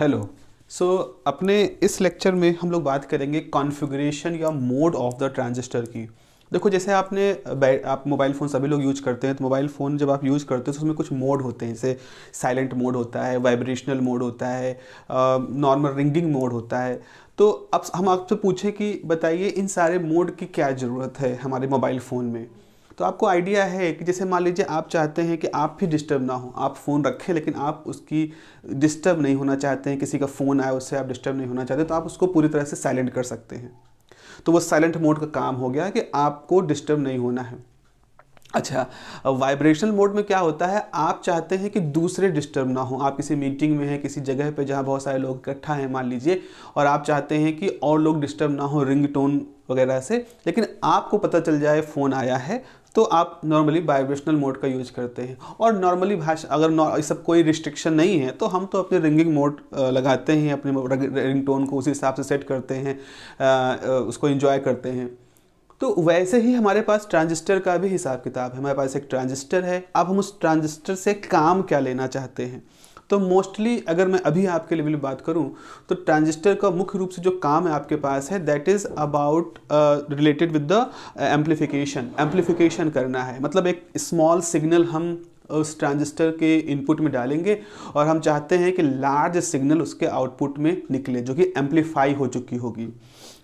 Hello. अपने इस lecture में हम लोग बात करेंगे कॉन्फ़िगरेशन या मोड ऑफ द ट्रांजिस्टर की। देखो, जैसे आप मोबाइल फ़ोन सभी लोग यूज़ करते हैं, तो मोबाइल फ़ोन जब आप यूज़ करते हो तो उसमें कुछ मोड होते हैं, जैसे साइलेंट मोड होता है, वाइब्रेशनल मोड होता है, नॉर्मल रिंगिंग मोड होता है। तो अब हम आपसे पूछें कि बताइए इन सारे मोड की क्या ज़रूरत है हमारे मोबाइल फ़ोन में। तो आपको आइडिया है कि जैसे मान लीजिए आप चाहते हैं कि आप भी डिस्टर्ब ना हो, आप फ़ोन रखें लेकिन आप उसकी डिस्टर्ब नहीं होना चाहते हैं, किसी का फ़ोन आए उससे आप डिस्टर्ब नहीं होना चाहते, तो आप उसको पूरी तरह से साइलेंट कर सकते हैं। तो वो साइलेंट मोड का काम हो गया कि आपको डिस्टर्ब नहीं होना है। अच्छा, वाइब्रेशनल मोड में क्या होता है, आप चाहते हैं कि दूसरे डिस्टर्ब ना हो। आप किसी मीटिंग में हैं, किसी जगह पे जहाँ बहुत सारे लोग इकट्ठा हैं मान लीजिए, और आप चाहते हैं कि और लोग डिस्टर्ब ना हो रिंगटोन वगैरह से, लेकिन आपको पता चल जाए फ़ोन आया है, तो आप नॉर्मली वाइब्रेशनल मोड का यूज़ करते हैं। और नॉर्मली भाषा अगर इस सब कोई रिस्ट्रिक्शन नहीं है तो हम तो अपने रिंगिंग मोड लगाते हैं, अपने रिंगटोन को उसी हिसाब से सेट करते हैं, उसको एंजॉय करते हैं। तो वैसे ही हमारे पास ट्रांजिस्टर का भी हिसाब किताब है। हमारे पास एक ट्रांजिस्टर है, अब हम उस ट्रांजिस्टर से काम क्या लेना चाहते हैं। तो मोस्टली अगर मैं अभी आपके लेवल में बात करूं, तो ट्रांजिस्टर का मुख्य रूप से जो काम है आपके पास है, that is about related with the amplification करना है। मतलब एक स्मॉल सिग्नल हम उस ट्रांजिस्टर के इनपुट में डालेंगे और हम चाहते हैं कि लार्ज सिग्नल उसके आउटपुट में निकले, जो कि एम्पलीफाई हो चुकी होगी।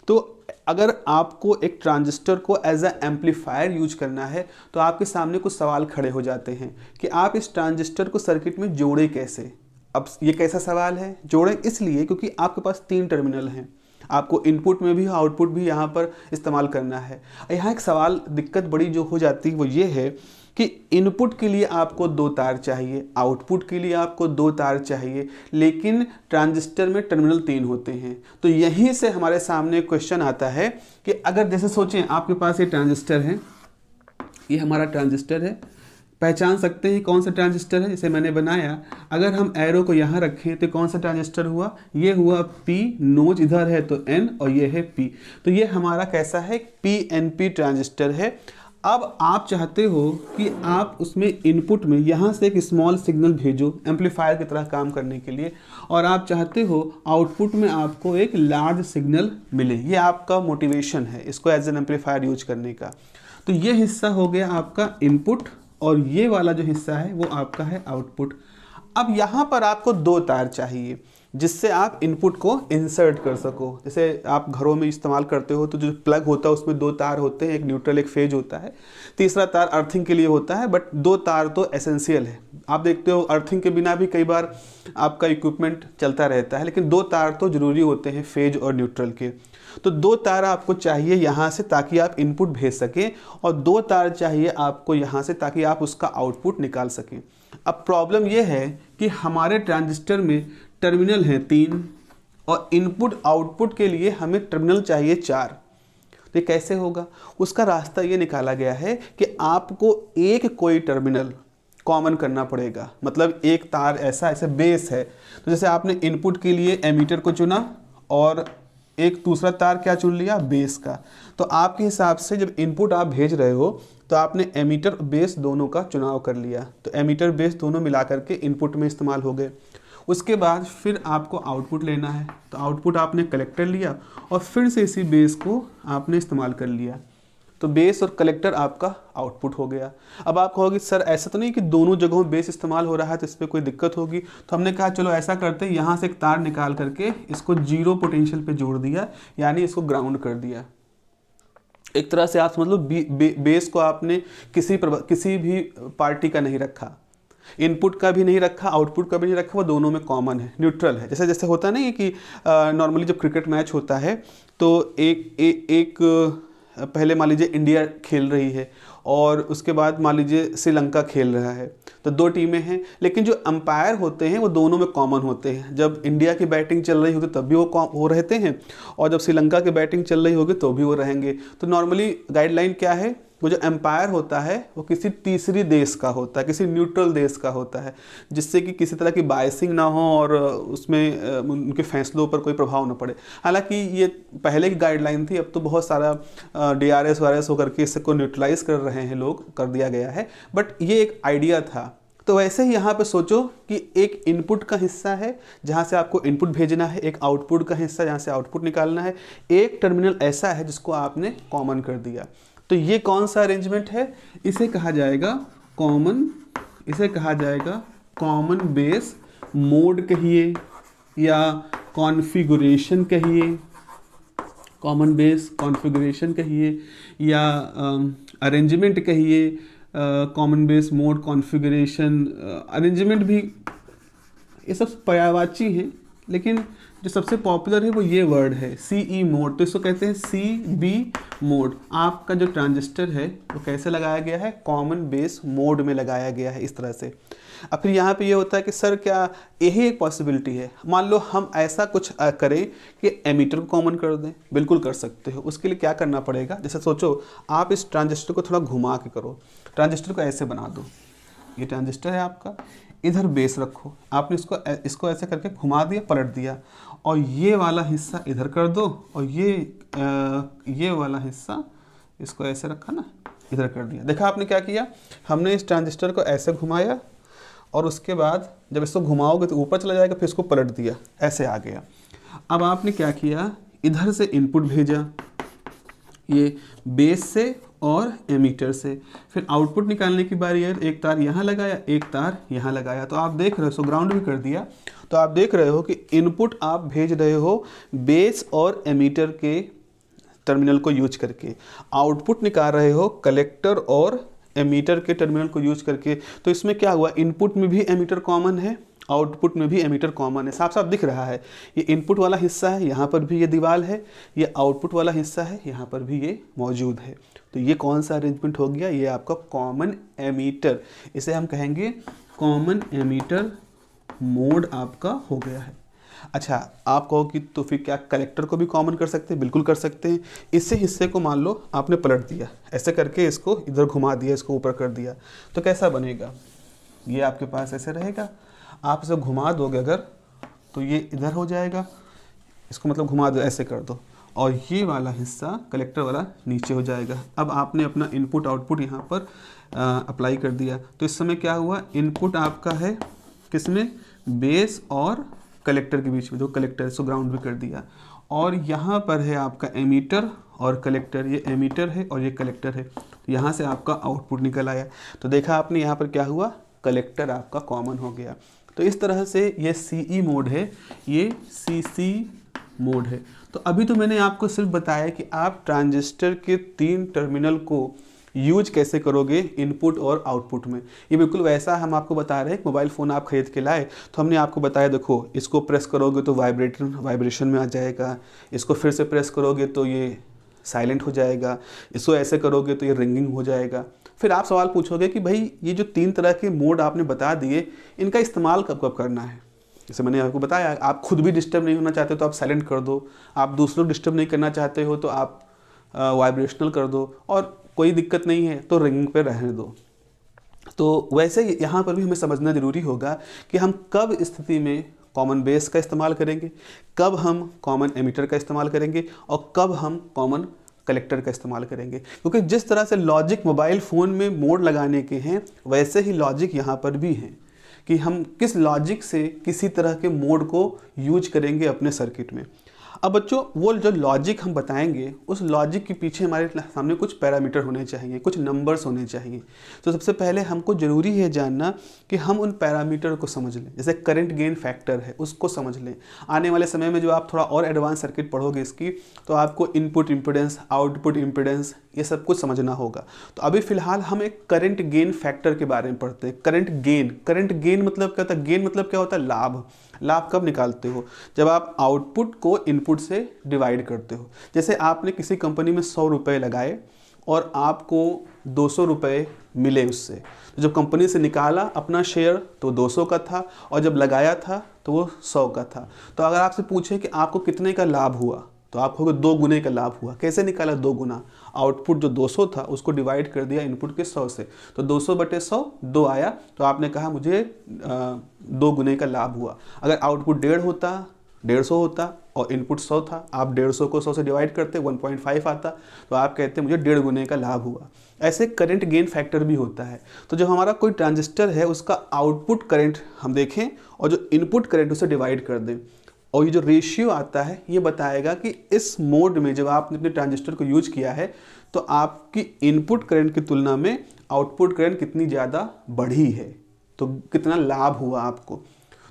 तो अगर आपको एक ट्रांजिस्टर को एज अ एम्पलीफायर यूज करना है, तो आपके सामने कुछ सवाल खड़े हो जाते हैं कि आप इस ट्रांजिस्टर को सर्किट में जोड़ें कैसे। अब ये कैसा सवाल है, जोड़ें इसलिए क्योंकि आपके पास 3 टर्मिनल हैं, आपको इनपुट में भी आउटपुट भी यहाँ पर इस्तेमाल करना है। यहाँ एक सवाल दिक्कत बड़ी जो हो जाती है वो ये है कि इनपुट के लिए आपको 2 तार चाहिए, आउटपुट के लिए आपको 2 तार चाहिए, लेकिन ट्रांजिस्टर में टर्मिनल 3 होते हैं। तो यहीं से हमारे सामने क्वेश्चन आता है कि अगर जैसे सोचें आपके पास ये ट्रांजिस्टर है, ये हमारा ट्रांजिस्टर है, पहचान सकते हैं कौन सा ट्रांजिस्टर है, जैसे मैंने बनाया। अगर हम एरो को यहाँ रखें तो कौन सा ट्रांजिस्टर हुआ, ये हुआ P, नोज इधर है तो N और ये है P। तो ये हमारा कैसा है, PNP ट्रांजिस्टर है। अब आप चाहते हो कि आप उसमें इनपुट में यहाँ से एक स्मॉल सिग्नल भेजो एम्पलीफायर की तरह काम करने के लिए, और आप चाहते हो आउटपुट में आपको एक लार्ज सिग्नल मिले। ये आपका मोटिवेशन है इसको एज एन एम्पलीफायर यूज करने का। तो ये हिस्सा हो गया आपका इनपुट और ये वाला जो हिस्सा है वो आपका है आउटपुट। अब यहाँ पर आपको 2 तार चाहिए जिससे आप इनपुट को इंसर्ट कर सको। जैसे आप घरों में इस्तेमाल करते हो तो जो प्लग होता है उसमें 2 तार होते हैं, एक न्यूट्रल एक फेज होता है, तीसरा तार अर्थिंग के लिए होता है, बट 2 तार तो एसेंशियल है। आप देखते हो अर्थिंग के बिना भी कई बार आपका इक्विपमेंट चलता रहता है, लेकिन 2 तार तो ज़रूरी होते हैं फेज और न्यूट्रल के। तो 2 तार आपको चाहिए यहाँ से ताकि आप इनपुट भेज सकें, और 2 तार चाहिए आपको यहाँ से ताकि आप उसका आउटपुट निकाल सकें। अब प्रॉब्लम यह है कि हमारे ट्रांजिस्टर में टर्मिनल हैं 3 और इनपुट आउटपुट के लिए हमें टर्मिनल चाहिए 4। तो ये कैसे होगा, उसका रास्ता ये निकाला गया है कि आपको एक कोई टर्मिनल कॉमन करना पड़ेगा। मतलब एक तार ऐसे बेस है, तो जैसे आपने इनपुट के लिए एमीटर को चुना और एक दूसरा तार क्या चुन लिया, बेस का। तो आपके हिसाब से जब इनपुट आप भेज रहे हो तो आपने एमीटर बेस दोनों का चुनाव कर लिया, तो एमीटर बेस दोनों मिला करके इनपुट में इस्तेमाल हो गए। उसके बाद फिर आपको आउटपुट लेना है, तो आउटपुट आपने कलेक्टर लिया और फिर से इसी बेस को आपने इस्तेमाल कर लिया, तो बेस और कलेक्टर आपका आउटपुट हो गया। अब आप कहोगे सर ऐसा तो नहीं कि दोनों जगहों बेस इस्तेमाल हो रहा है तो इस पर कोई दिक्कत होगी। तो हमने कहा चलो ऐसा करते हैं, यहाँ से एक तार निकाल करके इसको 0 पोटेंशियल पे जोड़ दिया, यानी इसको ग्राउंड कर दिया। एक तरह से आप समझ लो बेस को आपने किसी भी पार्टी का नहीं रखा, इनपुट का भी नहीं रखा, आउटपुट का भी नहीं रखा, वो दोनों में कॉमन है, न्यूट्रल है। जैसे जैसे होता नहीं है कि नॉर्मली जब क्रिकेट मैच होता है तो एक पहले मान लीजिए इंडिया खेल रही है और उसके बाद मान लीजिए श्रीलंका खेल रहा है, तो 2 टीमें हैं, लेकिन जो अंपायर होते हैं वो दोनों में कॉमन होते हैं। जब इंडिया की बैटिंग चल रही होगी तब भी वो रहते हैं, और जब श्रीलंका की बैटिंग चल रही होगी तो भी वो रहेंगे। तो नॉर्मली गाइडलाइन क्या है, वो जो एम्पायर होता है वो किसी तीसरी देश का होता है, किसी न्यूट्रल देश का होता है, जिससे कि किसी तरह की बायसिंग ना हो और उसमें उनके फैसलों पर कोई प्रभाव ना पड़े। हालांकि ये पहले की गाइडलाइन थी, अब तो बहुत सारा DRS वायरस होकर के इसको न्यूट्रलाइज कर रहे हैं लोग, कर दिया गया है, बट ये एक आइडिया था। तो वैसे ही यहाँ पे सोचो कि एक इनपुट का हिस्सा है जहाँ से आपको इनपुट भेजना है, एक आउटपुट का हिस्सा जहाँ से आउटपुट निकालना है, एक टर्मिनल ऐसा है जिसको आपने कॉमन कर दिया। तो ये कौन सा अरेंजमेंट है? इसे कहा जाएगा कॉमन बेस मोड कहिए या कॉन्फ़िगरेशन कहिए, कॉमन बेस कॉन्फ़िगरेशन कहिए या अरेंजमेंट कहिए, common base mode configuration arrangement भी, ये सब पर्यायवाची हैं, लेकिन जो सबसे पॉपुलर है वो ये वर्ड है CE मोड। तो इसको कहते हैं CB मोड। आपका जो ट्रांजिस्टर है वो कैसे लगाया गया है? कॉमन बेस मोड में लगाया गया है, इस तरह से। अब फिर यहाँ पे ये होता है कि सर क्या यही एक पॉसिबिलिटी है? मान लो हम ऐसा कुछ करें कि एमीटर को कॉमन कर दें। बिल्कुल कर सकते हो। उसके लिए क्या करना पड़ेगा? जैसे सोचो आप इस ट्रांजिस्टर को थोड़ा घुमा के करो, ट्रांजिस्टर को ऐसे बना दो, ये ट्रांजिस्टर है आपका, इधर बेस रखो, आपने इसको ऐसे करके घुमा दिया, पलट दिया, और ये वाला हिस्सा इधर कर दो, और ये वाला हिस्सा इसको ऐसे रखा ना, इधर कर दिया। देखा आपने क्या किया? हमने इस ट्रांजिस्टर को ऐसे घुमाया और उसके बाद जब इसको घुमाओगे तो ऊपर चला जाएगा, फिर इसको पलट दिया, ऐसे आ गया। अब आपने क्या किया? इधर से इनपुट भेजा, ये बेस से और एमीटर से, फिर आउटपुट निकालने की बारी है, एक तार यहाँ लगाया, एक तार यहाँ लगाया। तो आप देख रहे हो, ग्राउंड भी कर दिया, तो आप देख रहे हो कि इनपुट आप भेज रहे हो बेस और एमीटर के टर्मिनल को यूज करके, आउटपुट निकाल रहे हो कलेक्टर और एमीटर के टर्मिनल को यूज करके। तो इसमें क्या हुआ? इनपुट में भी एमीटर कॉमन है, आउटपुट में भी एमीटर कॉमन है। साफ साफ दिख रहा है, ये इनपुट वाला हिस्सा है, यहाँ पर भी ये दीवार है, ये आउटपुट वाला हिस्सा है, यहाँ पर भी ये मौजूद है। तो ये कौन सा अरेंजमेंट हो गया? ये आपका कॉमन एमीटर, इसे हम कहेंगे कॉमन एमीटर मोड आपका हो गया है। अच्छा, आप कहो कि तो फिर क्या कलेक्टर को भी कॉमन कर सकते हैं? बिल्कुल कर सकते हैं। इसी हिस्से को मान लो आपने पलट दिया, ऐसे करके इसको इधर घुमा दिया, इसको ऊपर कर दिया, तो कैसा बनेगा? ये आपके पास ऐसे रहेगा। आप इसे घुमा दोगे अगर, तो ये इधर हो जाएगा, इसको मतलब घुमा दो, ऐसे कर दो, और ये वाला हिस्सा कलेक्टर वाला नीचे हो जाएगा। अब आपने अपना इनपुट आउटपुट यहाँ पर अप्लाई कर दिया, तो इस समय क्या हुआ? इनपुट आपका है किसमें? बेस और कलेक्टर के बीच में, जो कलेक्टर इसको ग्राउंड भी कर दिया, और यहाँ पर है आपका एमीटर और कलेक्टर, ये एमीटर है और ये कलेक्टर है, तो यहाँ से आपका आउटपुट निकल आया। तो देखा आपने यहाँ पर क्या हुआ? कलेक्टर आपका कॉमन हो गया। तो इस तरह से ये CE मोड है, ये CC मोड है। तो अभी तो मैंने आपको सिर्फ बताया कि आप ट्रांजिस्टर के 3 टर्मिनल को यूज कैसे करोगे इनपुट और आउटपुट में। ये बिल्कुल वैसा हम आपको बता रहे हैं, मोबाइल फ़ोन आप खरीद के लाए तो हमने आपको बताया, देखो इसको प्रेस करोगे तो वाइब्रेशन में आ जाएगा, इसको फिर से प्रेस करोगे तो ये साइलेंट हो जाएगा, इसको ऐसे करोगे तो ये रिंगिंग हो जाएगा। फिर आप सवाल पूछोगे कि भाई ये जो 3 तरह के मोड आपने बता दिए, इनका इस्तेमाल कब कब करना है? जैसे मैंने आपको बताया, आप खुद भी डिस्टर्ब नहीं होना चाहते तो आप साइलेंट कर दो, आप दूसरों को डिस्टर्ब नहीं करना चाहते हो तो आप वाइब्रेशनल कर दो, और कोई दिक्कत नहीं है तो रिंगिंग पे रहने दो। तो वैसे यहाँ पर भी हमें समझना ज़रूरी होगा कि हम कब स्थिति में कॉमन बेस का इस्तेमाल करेंगे, कब हम कॉमन एमीटर का इस्तेमाल करेंगे, और कब हम कॉमन कलेक्टर का इस्तेमाल करेंगे। क्योंकि जिस तरह से लॉजिक मोबाइल फ़ोन में मोड लगाने के हैं, वैसे ही लॉजिक यहाँ पर भी हैं कि हम किस लॉजिक से किसी तरह के मोड को यूज करेंगे अपने सर्किट में। अब बच्चों, वो जो लॉजिक हम बताएंगे, उस लॉजिक के पीछे हमारे सामने कुछ पैरामीटर होने चाहिए, कुछ नंबर्स होने चाहिए। तो सबसे पहले हमको ज़रूरी है जानना कि हम उन पैरामीटर को समझ लें। जैसे करंट गेन फैक्टर है, उसको समझ लें। आने वाले समय में जो आप थोड़ा और एडवांस सर्किट पढ़ोगे इसकी, तो आपको इनपुट इम्पीडेंस, आउटपुट इम्पीडेंस, ये सब कुछ समझना होगा। तो अभी फ़िलहाल हम एक करंट गेन फैक्टर के बारे में पढ़ते हैं। करंट गेन मतलब क्या होता है? गेन मतलब क्या होता है? लाभ। लाभ कब निकालते हो? जब आप आउटपुट को इनपुट से डिवाइड करते हो। जैसे आपने किसी कंपनी में 100 रुपये लगाए और आपको 200 रुपये मिले उससे, तो जब कंपनी से निकाला अपना शेयर तो 200 का था, और जब लगाया था तो वो 100 का था। तो अगर आपसे पूछे कि आपको कितने का लाभ हुआ, तो आप कहोगे 2 गुने का लाभ हुआ। कैसे निकाला 2 गुना? आउटपुट जो 200 था उसको डिवाइड कर दिया इनपुट के 100 से, तो 200/100 2 आया, तो आपने कहा मुझे 2 गुने का लाभ हुआ। अगर आउटपुट 1.5 होता 150 होता और इनपुट 100 था, आप 150 को 100 से डिवाइड करते 1.5 आता, तो आप कहते मुझे 1.5 गुने का लाभ हुआ। ऐसे करंट गेन फैक्टर भी होता है। तो जब हमारा कोई ट्रांजिस्टर है उसका आउटपुट करंट हम देखें और जो इनपुट करंट उसे डिवाइड कर दें, और ये जो रेशियो आता है ये बताएगा कि इस मोड में जब आपने अपने ट्रांजिस्टर को यूज किया है तो आपकी इनपुट करंट की तुलना में आउटपुट करंट कितनी ज़्यादा बढ़ी है, तो कितना लाभ हुआ आपको।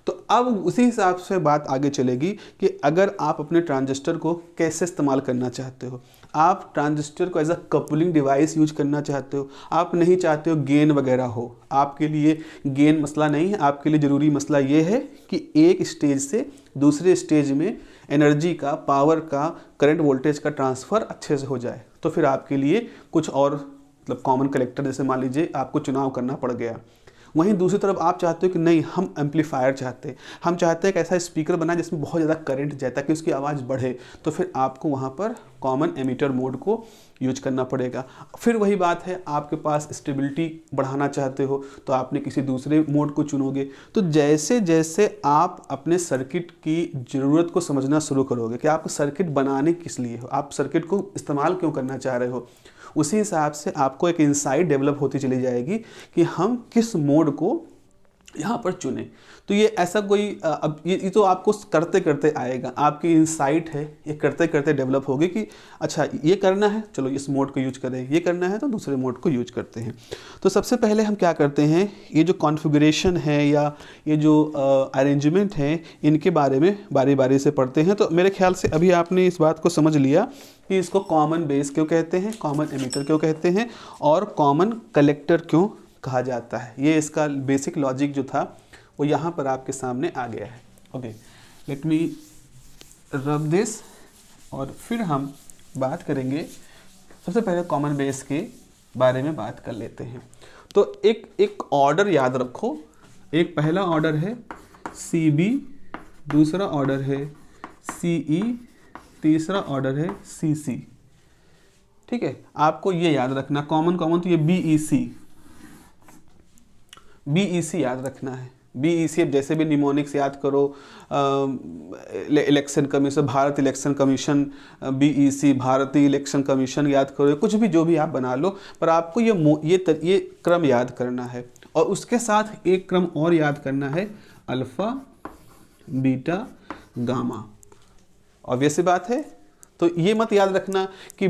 तो अब उसी हिसाब से बात आगे चलेगी कि अगर आप अपने ट्रांजिस्टर को कैसे इस्तेमाल करना चाहते हो। आप ट्रांजिस्टर को as a coupling device use करना चाहते हो, आप नहीं चाहते हो गेन वगैरह हो, आपके लिए गेन मसला नहीं है, आपके लिए ज़रूरी मसला ये है कि एक स्टेज से दूसरे स्टेज में एनर्जी का, पावर का, करंट वोल्टेज का ट्रांसफ़र अच्छे से हो जाए। तो फिर आपके लिए कुछ और मतलब कॉमन कलेक्टर जैसे मान लीजिए आपको चुनाव करना पड़ गया। वहीं दूसरी तरफ आप चाहते हो कि नहीं, हम एम्पलीफायर चाहते हैं, हम चाहते हैं कि ऐसा स्पीकर बनाए जिसमें बहुत ज़्यादा करंट जाए ताकि उसकी आवाज़ बढ़े, तो फिर आपको वहाँ पर कॉमन एमीटर मोड को यूज करना पड़ेगा। फिर वही बात है, आपके पास स्टेबिलिटी बढ़ाना चाहते हो तो आपने किसी दूसरे मोड को चुनोगे। तो जैसे जैसे आप अपने सर्किट की ज़रूरत को समझना शुरू करोगे कि आपको सर्किट बनाने किस लिए हो, आप सर्किट को इस्तेमाल क्यों करना चाह रहे हो, उसी हिसाब से आपको एक इंसाइट डेवलप होती चली जाएगी कि हम किस मोड को यहाँ पर चुने। तो ये ऐसा कोई अब ये तो आपको करते करते आएगा, आपकी इंसाइट है ये करते करते डेवलप होगी कि अच्छा ये करना है चलो इस मोड को यूज करें, ये करना है तो दूसरे मोड को यूज करते हैं। तो सबसे पहले हम क्या करते हैं, ये जो कॉन्फ़िगरेशन है या ये जो अरेंजमेंट है इनके बारे में बारी बारी से पढ़ते हैं। तो मेरे ख्याल से अभी आपने इस बात को समझ लिया कि इसको कॉमन बेस क्यों कहते हैं, कॉमन एमीटर क्यों कहते हैं और कॉमन कलेक्टर क्यों कहा जाता है। ये इसका बेसिक लॉजिक जो था वो यहाँ पर आपके सामने आ गया है। Okay, let me rub this और फिर हम बात करेंगे। सबसे पहले कॉमन बेस के बारे में बात कर लेते हैं। तो एक ऑर्डर याद रखो, एक पहला ऑर्डर है CB, दूसरा ऑर्डर है CE, तीसरा ऑर्डर है CC। ठीक है, आपको ये याद रखना, कॉमन तो ये BEC याद रखना है। BEC अब जैसे भी निमोनिक्स याद करो, election commission, Bharat election commission, BEC भारतीय इलेक्शन कमीशन याद करो, कुछ भी जो भी आप बना लो, पर आपको ये क्रम याद करना है। और उसके साथ एक क्रम और याद करना है, अल्फ़ा बीटा गामा। ऑब्वियस सी बात है, तो ये मत याद रखना कि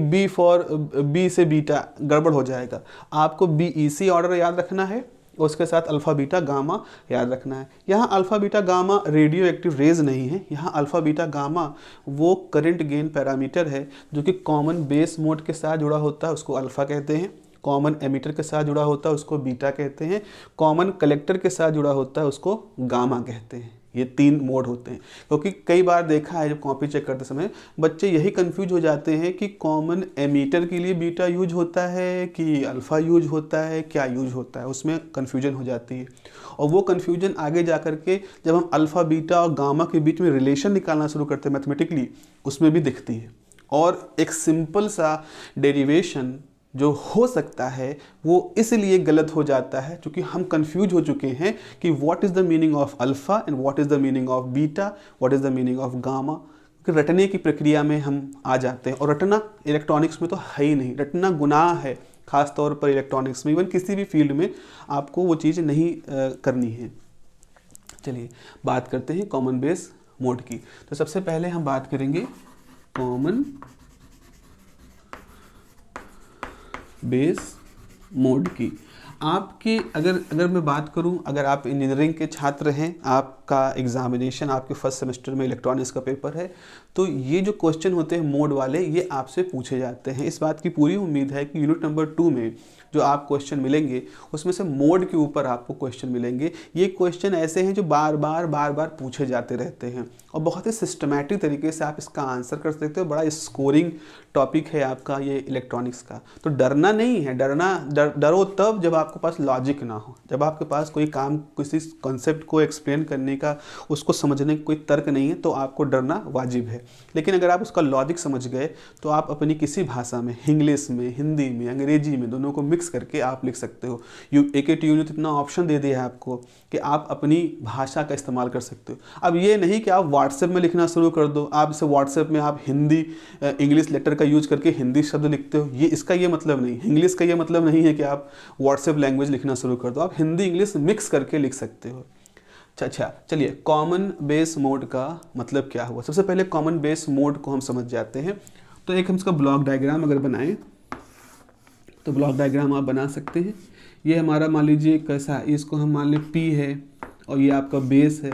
B से बीटा गड़बड़ हो जाएगा। आपको BEC ऑर्डर याद रखना है, उसके साथ अल्फ़ा बीटा गामा याद रखना है। यहाँ alpha beta gamma radioactive rays नहीं है, यहाँ अल्फ़ा बीटा गामा वो करंट गेन पैरामीटर है जो कि कॉमन बेस मोड के साथ जुड़ा होता है, उसको अल्फ़ा कहते हैं। कॉमन एमीटर के साथ जुड़ा होता है उसको बीटा कहते हैं। कॉमन कलेक्टर के साथ जुड़ा होता है उसको गामा कहते हैं। ये 3 मोड होते हैं। क्योंकि कई बार देखा है जब कॉपी चेक करते समय बच्चे यही कंफ्यूज हो जाते हैं कि कॉमन एमीटर के लिए बीटा यूज होता है कि अल्फ़ा यूज होता है, क्या यूज होता है, उसमें कन्फ्यूजन हो जाती है। और वो कन्फ्यूजन आगे जा कर के जब हम अल्फ़ा बीटा और गामा के बीच में रिलेशन निकालना शुरू करते हैं मैथमेटिकली, उसमें भी दिखती है। और एक सिंपल सा डेरिवेशन जो हो सकता है वो इसलिए गलत हो जाता है क्योंकि हम कंफ्यूज हो चुके हैं कि what is the meaning of alpha and what is the meaning of beta, what is the meaning of gamma. क्योंकि रटने की प्रक्रिया में हम आ जाते हैं, और रटना इलेक्ट्रॉनिक्स में तो है ही नहीं, रटना गुनाह है, ख़ास तौर पर इलेक्ट्रॉनिक्स में, इवन किसी भी फील्ड में आपको वो चीज़ नहीं करनी है। चलिए बात करते हैं कॉमन बेस मोड की। तो सबसे पहले हम बात करेंगे कॉमन बेस मोड की। आपकी अगर मैं बात करूं, अगर आप इंजीनियरिंग के छात्र हैं, आपका एग्जामिनेशन आपके फर्स्ट सेमेस्टर में इलेक्ट्रॉनिक्स का पेपर है, तो ये जो क्वेश्चन होते हैं मोड वाले ये आपसे पूछे जाते हैं। इस बात की पूरी उम्मीद है कि यूनिट नंबर 2 में जो आप क्वेश्चन मिलेंगे उसमें से मोड के ऊपर आपको क्वेश्चन मिलेंगे। ये क्वेश्चन ऐसे हैं जो बार बार पूछे जाते रहते हैं और बहुत ही सिस्टमैटिक तरीके से आप इसका आंसर कर सकते हो। बड़ा स्कोरिंग टॉपिक है आपका ये इलेक्ट्रॉनिक्स का। तो डरना नहीं है, डरो तब जब आपके पास लॉजिक ना हो, जब आपके पास कोई काम, किसी कॉन्सेप्ट को एक्सप्लेन करने का, उसको समझने का कोई तर्क नहीं है, तो आपको डरना वाजिब है। लेकिन अगर आप उसका लॉजिक समझ गए तो आप अपनी किसी भाषा में, इंग्लिश में, हिंदी में, अंग्रेजी में, दोनों को मिक्स मिक्स करके आप लिख सकते हो। AKTU ने तो इतना ऑप्शन दे दिया है आपको कि आप अपनी भाषा का इस्तेमाल कर सकते हो। अब ये नहीं कि आप व्हाट्सएप में लिखना शुरू कर दो, आप जैसे व्हाट्सएप में आप हिंदी इंग्लिश लेटर का यूज करके हिंदी शब्द लिखते हो, ये इसका ये मतलब नहीं, इंग्लिश का ये मतलब नहीं है कि आप व्हाट्सएप लैंग्वेज लिखना शुरू कर दो, आप हिंदी इंग्लिश मिक्स करके लिख सकते हो। अच्छा चलिए, कॉमन बेस मोड का मतलब क्या हुआ। सबसे पहले कॉमन बेस मोड को हम समझ जाते हैं। तो एक हम इसका ब्लॉक डायग्राम अगर बनाएं तो ब्लॉक डायग्राम आप बना सकते हैं। ये हमारा मान लीजिए कैसा है, इसको हम मान लें P है और ये आपका बेस है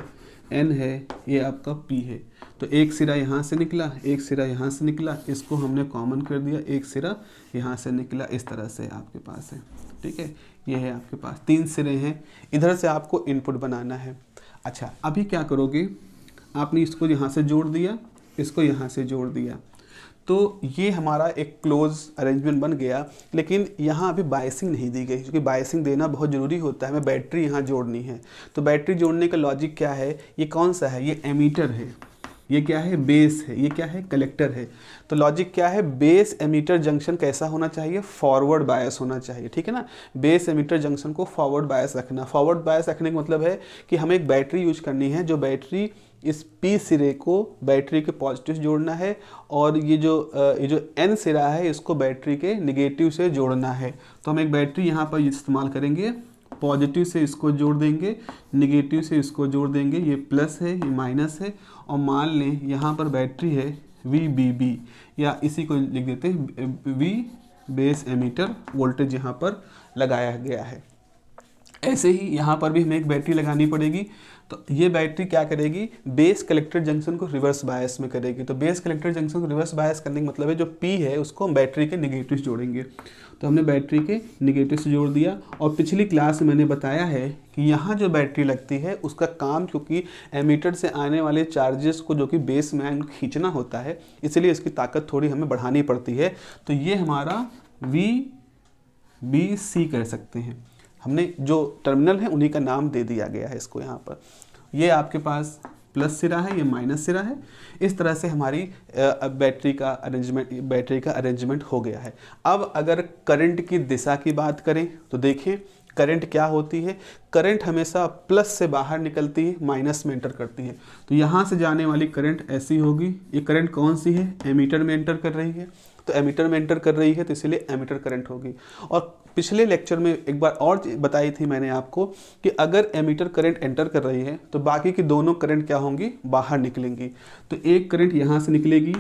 N है, ये आपका P है। तो एक सिरा यहाँ से निकला, एक सिरा यहाँ से निकला, इसको हमने कॉमन कर दिया, एक सिरा यहाँ से निकला, इस तरह से आपके पास है। ठीक है, ये है आपके पास 3 सिरे हैं। इधर से आपको इनपुट बनाना है। अच्छा, अभी क्या करोगे, आपने इसको यहाँ से जोड़ दिया, इसको यहाँ से जोड़ दिया, तो ये हमारा एक क्लोज अरेंजमेंट बन गया। लेकिन यहाँ अभी बायसिंग नहीं दी गई, क्योंकि बायसिंग देना बहुत ज़रूरी होता है। हमें बैटरी यहाँ जोड़नी है। तो बैटरी जोड़ने का लॉजिक क्या है, ये कौन सा है, ये एमीटर है, ये क्या है, बेस है, ये क्या है, कलेक्टर है। तो लॉजिक क्या है, बेस एमीटर जंक्शन कैसा होना चाहिए, फॉरवर्ड बायस होना चाहिए। ठीक है ना, बेस एमीटर जंक्शन को फॉरवर्ड बायस रखना। फॉरवर्ड बायस रखने का मतलब है कि हमें एक बैटरी यूज करनी है, जो बैटरी इस P सिरे को बैटरी के पॉजिटिव से जोड़ना है, और ये जो N सिरा है इसको बैटरी के निगेटिव से जोड़ना है। तो हम एक बैटरी यहाँ पर इस्तेमाल करेंगे, पॉजिटिव से इसको जोड़ देंगे, निगेटिव से इसको जोड़ देंगे, ये प्लस है, ये माइनस है, और मान लें यहाँ पर बैटरी है VBB, या इसी को लिख देते हैं V बेस एमीटर वोल्टेज यहाँ पर लगाया गया है। ऐसे ही यहाँ पर भी हमें एक बैटरी लगानी पड़ेगी। तो ये बैटरी क्या करेगी, बेस कलेक्टर जंक्शन को रिवर्स बायस में करेगी। तो बेस कलेक्टर जंक्शन को रिवर्स बायस करने का मतलब है जो P है उसको हम बैटरी के निगेटिव से जोड़ेंगे। तो हमने बैटरी के निगेटिव से जोड़ दिया। और पिछली क्लास में मैंने बताया है कि यहाँ जो बैटरी लगती है उसका काम, क्योंकि एमीटर से आने वाले चार्जेस को जो कि बेस में खींचना होता है, इसलिए इसकी ताकत थोड़ी हमें बढ़ानी पड़ती है। तो ये हमारा VBC कह सकते हैं, हमने जो टर्मिनल है उन्हीं का नाम दे दिया गया है इसको यहाँ पर। ये आपके पास प्लस सिरा है, ये माइनस सिरा है। इस तरह से हमारी बैटरी का अरेंजमेंट हो गया है। अब अगर करंट की दिशा की बात करें तो देखिए करंट क्या होती है, करंट हमेशा प्लस से बाहर निकलती है, माइनस में एंटर करती है। तो यहाँ से जाने वाली करंट ऐसी होगी। ये करंट कौन सी है, एमीटर में एंटर कर रही है। तो एमीटर में एंटर कर रही है तो इसलिए एमीटर करंट होगी। और पिछले लेक्चर में एक बार और बताई थी मैंने आपको कि अगर एमीटर करंट एंटर कर रही है तो बाकी की दोनों करंट क्या होंगी, बाहर निकलेंगी। तो एक करंट यहाँ से निकलेगी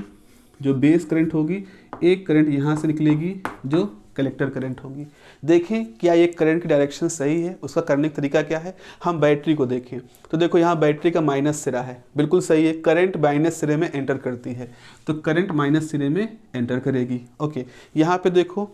जो बेस करंट होगी, एक करंट यहाँ से निकलेगी जो कलेक्टर करंट होगी। देखें क्या ये करंट की डायरेक्शन सही है, उसका करने का तरीका क्या है। हम बैटरी को देखें तो देखो यहाँ बैटरी का माइनस सिरा है, बिल्कुल सही है, करंट माइनस सिरे में एंटर करती है, तो करंट माइनस सिरे में एंटर करेगी। ओके, यहाँ पे देखो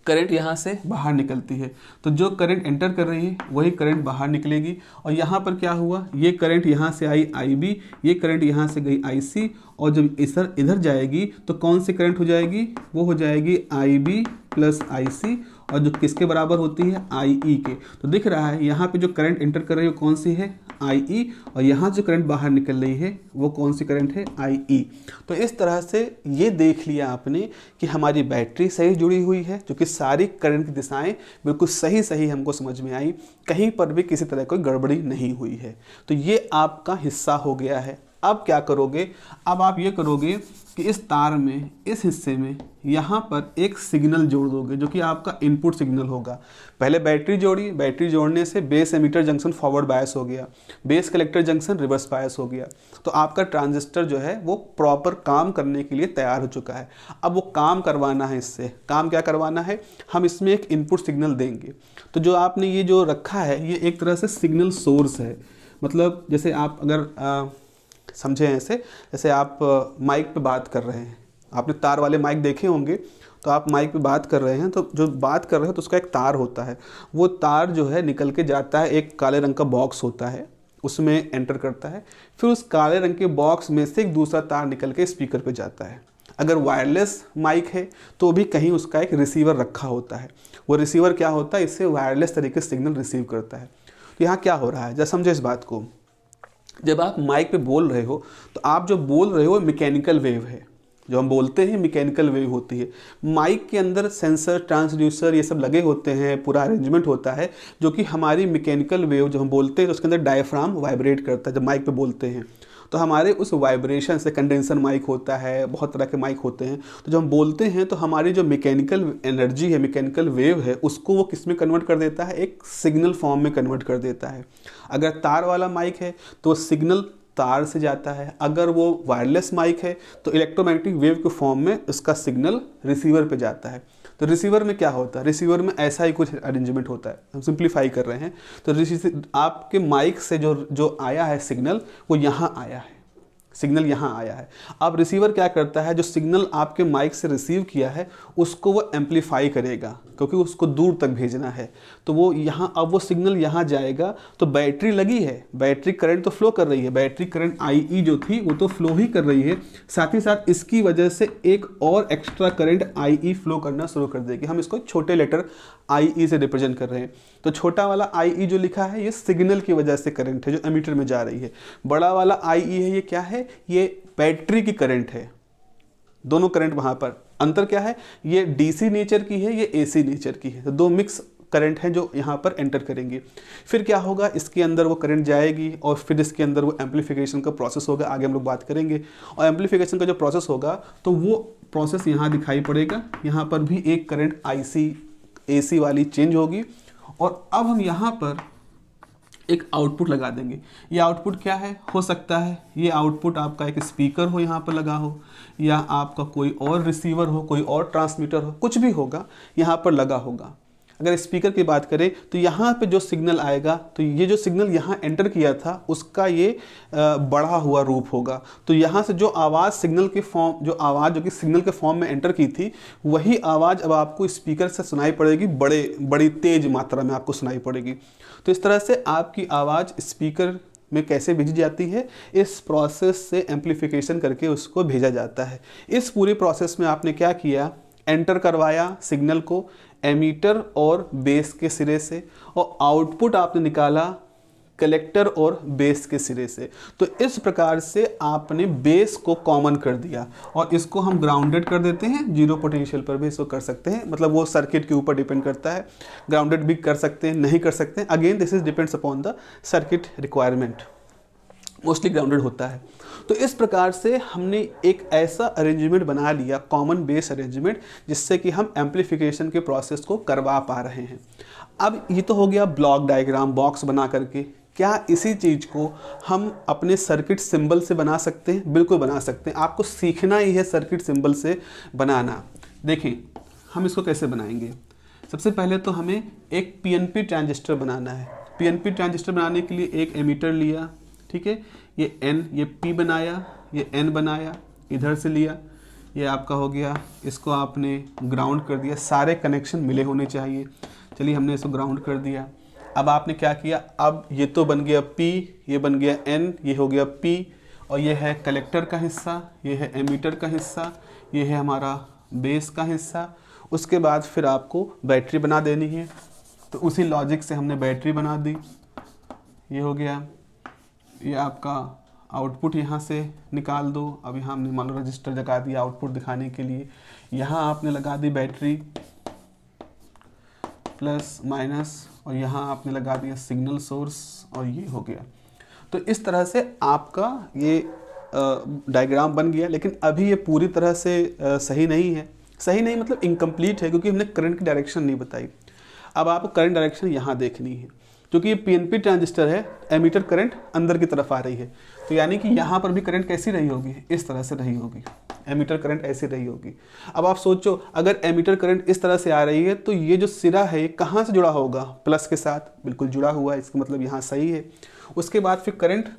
करंट यहाँ से बाहर निकलती है, तो जो करंट एंटर कर रही है वही करंट बाहर निकलेगी। और यहाँ पर क्या हुआ, ये करंट यहाँ से आई IB, ये करंट यहाँ से गई IC, और जब इधर जाएगी तो कौन सी करंट हो जाएगी, वो हो जाएगी IB प्लस IC, और जो किसके बराबर होती है, IE के। तो दिख रहा है यहाँ पे जो करंट एंटर कर रही है वो कौन सी है, IE, और यहाँ जो करंट बाहर निकल रही है वो कौन सी करंट है, IE। तो इस तरह से ये देख लिया आपने कि हमारी बैटरी सही जुड़ी हुई है, जो कि सारी करंट की दिशाएं बिल्कुल सही हमको समझ में आई, कहीं पर भी किसी तरह कोई गड़बड़ी नहीं हुई है। तो ये आपका हिस्सा हो गया है। अब क्या करोगे, अब आप ये करोगे कि इस तार में, इस हिस्से में यहाँ पर एक सिग्नल जोड़ दोगे जो कि आपका इनपुट सिग्नल होगा। पहले बैटरी जोड़ी, बैटरी जोड़ने से base emitter junction forward bias हो गया, base collector junction reverse bias हो गया। तो आपका ट्रांजिस्टर जो है वो प्रॉपर काम करने के लिए तैयार हो चुका है। अब वो काम करवाना है, इससे काम क्या करवाना है, हम इसमें एक इनपुट सिग्नल देंगे। तो जो आपने ये जो रखा है ये एक तरह से सिग्नल सोर्स है। मतलब जैसे आप अगर समझें ऐसे, जैसे आप माइक पे बात कर रहे हैं, आपने तार वाले माइक देखे होंगे, तो आप माइक पे बात कर रहे हैं तो जो बात कर रहे हो तो उसका एक तार होता है, वो तार जो है निकल के जाता है, एक काले रंग का बॉक्स होता है उसमें एंटर करता है, फिर उस काले रंग के बॉक्स में से एक दूसरा तार निकल के स्पीकर पे जाता है। अगर वायरलेस माइक है तो भी कहीं उसका एक रिसीवर रखा होता है, वो रिसीवर क्या होता है, इससे वायरलेस तरीके से सिग्नल रिसीव करता है। तो यहाँ क्या हो रहा है, जरा समझे इस बात को। जब आप माइक पे बोल रहे हो तो आप जो बोल रहे हो मैकेनिकल वेव है, जो हम बोलते हैं मैकेनिकल वेव होती है। माइक के अंदर सेंसर, ट्रांसड्यूसर ये सब लगे होते हैं, पूरा अरेंजमेंट होता है जो कि हमारी मैकेनिकल वेव जो हम बोलते हैं तो उसके अंदर डायफ्राम वाइब्रेट करता है जब माइक पे बोलते हैं। तो हमारे उस वाइब्रेशन से, कंडेंसर माइक होता है, बहुत तरह के माइक होते हैं, तो जब हम बोलते हैं तो हमारी जो मैकेनिकल एनर्जी है, मैकेनिकल वेव है, उसको वो किस में कन्वर्ट कर देता है, एक सिग्नल फॉर्म में कन्वर्ट कर देता है। अगर तार वाला माइक है तो सिग्नल तार से जाता है, अगर वो वायरलेस माइक है तो इलेक्ट्रोमैग्नेटिक वेव के फॉर्म में उसका सिग्नल रिसीवर पे जाता है। तो रिसीवर में क्या होता है, रिसीवर में ऐसा ही कुछ अरेंजमेंट होता है, हम सिंप्लीफाई कर रहे हैं। तो आपके माइक से जो आया है सिग्नल, वो यहाँ आया है, सिग्नल यहाँ आया है। अब रिसीवर क्या करता है, जो सिग्नल आपके माइक से रिसीव किया है उसको वो एम्पलीफाई करेगा, क्योंकि उसको दूर तक भेजना है। तो वो यहाँ, अब वो सिग्नल यहाँ जाएगा तो बैटरी लगी है, बैटरी करंट तो फ्लो कर रही है, बैटरी करंट IE जो थी वो तो फ्लो ही कर रही है, साथ ही साथ इसकी वजह से एक और एक्स्ट्रा करंट IE फ्लो करना शुरू कर देगी। हम इसको छोटे लेटर IE से रिप्रेजेंट कर रहे हैं। तो छोटा वाला IE जो लिखा है ये सिग्नल की वजह से करंट है जो एमीटर में जा रही है। बड़ा वाला IE है, ये क्या है, ये बैटरी की करंट है। दोनों करंट वहां पर अंतर क्या है, ये DC नेचर की है, ये AC नेचर की है। तो दो मिक्स करंट हैं जो यहाँ पर एंटर करेंगे। फिर क्या होगा, इसके अंदर वो करंट जाएगी और फिर इसके अंदर वो एम्पलीफिकेशन का प्रोसेस होगा, आगे हम लोग बात करेंगे। और एम्पलीफिकेशन का जो प्रोसेस होगा तो वो प्रोसेस यहाँ दिखाई पड़ेगा, यहाँ पर भी एक करंट AC वाली चेंज होगी। और अब हम यहाँ पर एक आउटपुट लगा देंगे। ये आउटपुट क्या है, हो सकता है ये आउटपुट आपका एक स्पीकर हो यहाँ पर लगा हो, या आपका कोई और रिसीवर हो, कोई और ट्रांसमीटर हो, कुछ भी होगा यहाँ पर लगा होगा। अगर स्पीकर की बात करें तो यहाँ पे जो सिग्नल आएगा, तो ये जो सिग्नल यहाँ एंटर किया था उसका ये बढ़ा हुआ रूप होगा। तो यहाँ से जो आवाज़ सिग्नल के फॉर्म, जो आवाज़ जो कि सिग्नल के फॉर्म में एंटर की थी, वही आवाज़ अब आपको स्पीकर से सुनाई पड़ेगी, बड़ी तेज मात्रा में आपको सुनाई पड़ेगी। तो इस तरह से आपकी आवाज़ स्पीकर में कैसे भेजी जाती है, इस प्रोसेस से एम्पलीफिकेशन करके उसको भेजा जाता है। इस पूरे प्रोसेस में आपने क्या किया, एंटर करवाया सिग्नल को एमीटर और बेस के सिरे से, और आउटपुट आपने निकाला कलेक्टर और बेस के सिरे से। तो इस प्रकार से आपने बेस को कॉमन कर दिया और इसको हम ग्राउंडेड कर देते हैं। जीरो पोटेंशियल पर भी इसको कर सकते हैं, मतलब वो सर्किट के ऊपर डिपेंड करता है, ग्राउंडेड भी कर सकते हैं, नहीं कर सकते हैं। Again this is depends upon the circuit requirement, mostly grounded होता है। तो इस प्रकार से हमने एक ऐसा अरेंजमेंट बना लिया, कॉमन बेस अरेंजमेंट, जिससे कि हम एम्पलीफिकेशन के प्रोसेस को करवा पा रहे हैं। अब ये तो हो गया ब्लॉक डायग्राम, बॉक्स बना करके। क्या इसी चीज़ को हम अपने सर्किट सिंबल से बना सकते हैं? बिल्कुल बना सकते हैं। आपको सीखना ही है सर्किट सिंबल से बनाना। देखें हम इसको कैसे बनाएंगे। सबसे पहले तो हमें एक PNP ट्रांजिस्टर बनाना है। PNP ट्रांजिस्टर बनाने के लिए एक एमीटर लिया, ठीक है, ये N, ये P बनाया, ये N बनाया, इधर से लिया, ये आपका हो गया। इसको आपने ग्राउंड कर दिया, सारे कनेक्शन मिले होने चाहिए। चलिए हमने इसको ग्राउंड कर दिया। अब आपने क्या किया, अब ये तो बन गया P, ये बन गया N, ये हो गया P, और ये है कलेक्टर का हिस्सा, ये है एमीटर का हिस्सा, ये है हमारा बेस का हिस्सा। उसके बाद फिर आपको बैटरी बना देनी है, तो उसी लॉजिक से हमने बैटरी बना दी। ये हो गया, ये आपका आउटपुट यहाँ से निकाल दो। अब यहाँ हमने मान लो रजिस्टर लगा दिया आउटपुट दिखाने के लिए। यहाँ आपने लगा दी बैटरी प्लस माइनस, और यहाँ आपने लगा दिया सिग्नल सोर्स, और ये हो गया। तो इस तरह से आपका ये डायग्राम बन गया। लेकिन अभी ये पूरी तरह से सही नहीं है। सही नहीं मतलब इनकम्प्लीट है, क्योंकि हमने करंट की डायरेक्शन नहीं बताई। अब आपको करंट डायरेक्शन यहाँ देखनी है, क्योंकि ये PNP ट्रांजिस्टर है, एमीटर करंट अंदर की तरफ आ रही है। तो यानी कि यहाँ पर भी करंट कैसी रही होगी, इस तरह से रही होगी, एमीटर करंट ऐसी रही होगी। अब आप सोचो, अगर एमीटर करंट इस तरह से आ रही है तो ये जो सिरा है ये कहाँ से जुड़ा होगा, प्लस के साथ, बिल्कुल जुड़ा हुआ है, इसका मतलब यहाँ सही है। उसके बाद फिर करंट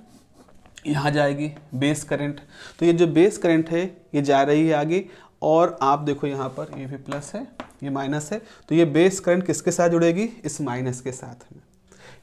यहाँ जाएगी, बेस करंट। तो ये जो बेस करंट है ये जा रही है आगे, और आप देखो यहाँ पर ये भी प्लस है, ये माइनस है। तो ये बेस करंट किसके साथ जुड़ेगी, इस माइनस के साथ में।